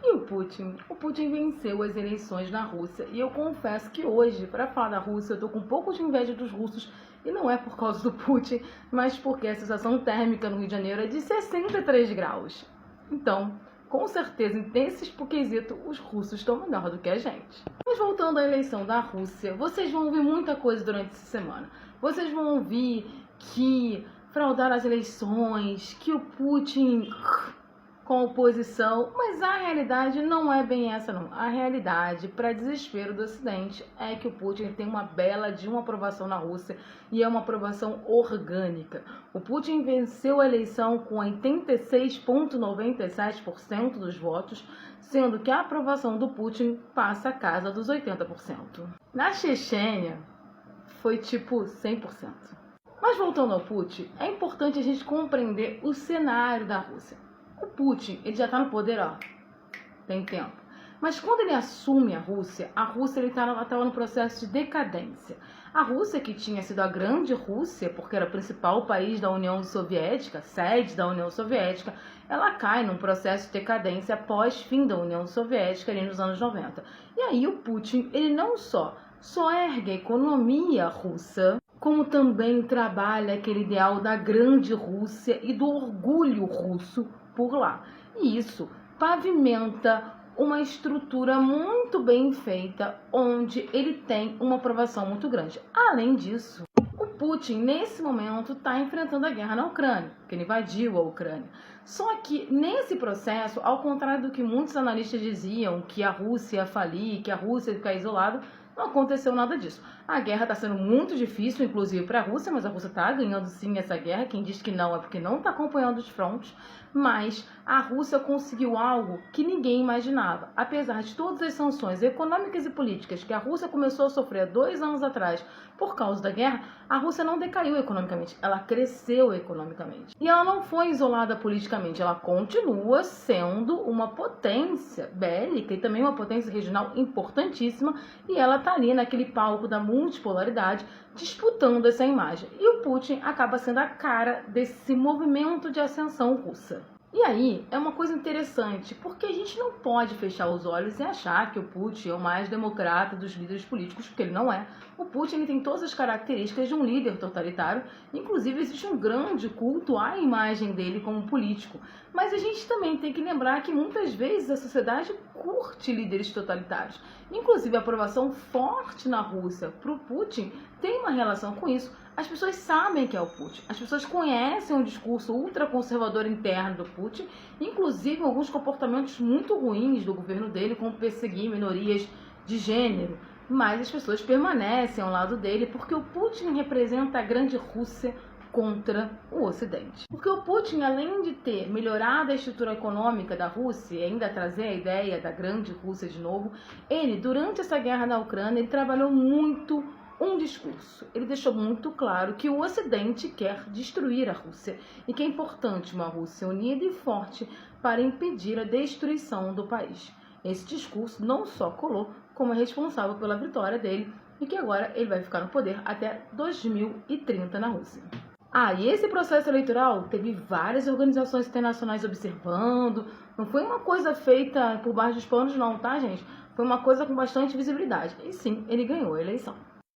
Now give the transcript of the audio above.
E o Putin? O Putin venceu as eleições na Rússia. E eu confesso que hoje, para falar da Rússia, eu tô com um pouco de inveja dos russos. E não é por causa do Putin, mas porque a sensação térmica no Rio de Janeiro é de 63 graus. Então, com certeza, nesse quesito, os russos estão melhor do que a gente. Mas voltando à eleição da Rússia, vocês vão ouvir muita coisa durante essa semana. Vocês vão ouvir que fraudaram as eleições, que o Putin com a oposição, mas a realidade não é bem essa não. A realidade, para desespero do Ocidente, é que o Putin tem uma bela de uma aprovação na Rússia e é uma aprovação orgânica. O Putin venceu a eleição com 86,97% dos votos, sendo que a aprovação do Putin passa a casa dos 80%. Na Chechênia, foi tipo 100%. Mas voltando ao Putin, é importante a gente compreender o cenário da Rússia. O Putin, ele já está no poder, tem tempo. Mas quando ele assume a Rússia ele estava no processo de decadência. A Rússia, que tinha sido a grande Rússia, porque era o principal país da União Soviética, sede da União Soviética, ela cai num processo de decadência após fim da União Soviética, ali nos anos 90. E aí o Putin, ele não só ergue a economia russa, como também trabalha aquele ideal da grande Rússia e do orgulho russo por lá. E isso pavimenta uma estrutura muito bem feita, onde ele tem uma aprovação muito grande. Além disso, o Putin, nesse momento, está enfrentando a guerra na Ucrânia, porque ele invadiu a Ucrânia. Só que, nesse processo, ao contrário do que muitos analistas diziam, que a Rússia ia falir, que a Rússia ia ficar isolada, não aconteceu nada disso. A guerra está sendo muito difícil, inclusive para a Rússia, mas a Rússia está ganhando sim essa guerra. Quem diz que não é porque não está acompanhando os frontes. Mas a Rússia conseguiu algo que ninguém imaginava. Apesar de todas as sanções econômicas e políticas que a Rússia começou a sofrer 2 anos atrás por causa da guerra, a Rússia não decaiu economicamente, ela cresceu economicamente. E ela não foi isolada politicamente, ela continua sendo uma potência bélica e também uma potência regional importantíssima, e ela está ali naquele palco da multipolaridade disputando essa imagem. E o Putin acaba sendo a cara desse movimento de ascensão russa. E aí, é uma coisa interessante, porque a gente não pode fechar os olhos e achar que o Putin é o mais democrata dos líderes políticos, porque ele não é. O Putin ele tem todas as características de um líder totalitário, inclusive existe um grande culto à imagem dele como político. Mas a gente também tem que lembrar que muitas vezes a sociedade curte líderes totalitários. Inclusive a aprovação forte na Rússia para o Putin tem uma relação com isso. As pessoas sabem que é o Putin, as pessoas conhecem o discurso ultraconservador interno do Putin, inclusive alguns comportamentos muito ruins do governo dele, como perseguir minorias de gênero, mas as pessoas permanecem ao lado dele porque o Putin representa a grande Rússia contra o Ocidente. Porque o Putin, além de ter melhorado a estrutura econômica da Rússia e ainda trazer a ideia da grande Rússia de novo, ele, durante essa guerra na Ucrânia, ele trabalhou muito um discurso. Ele deixou muito claro que o Ocidente quer destruir a Rússia e que é importante uma Rússia unida e forte para impedir a destruição do país. Esse discurso não só colou, como é responsável pela vitória dele e que agora ele vai ficar no poder até 2030 na Rússia. E esse processo eleitoral teve várias organizações internacionais observando, não foi uma coisa feita por baixo dos panos não, tá, gente? Foi uma coisa com bastante visibilidade. E sim, ele ganhou a eleição.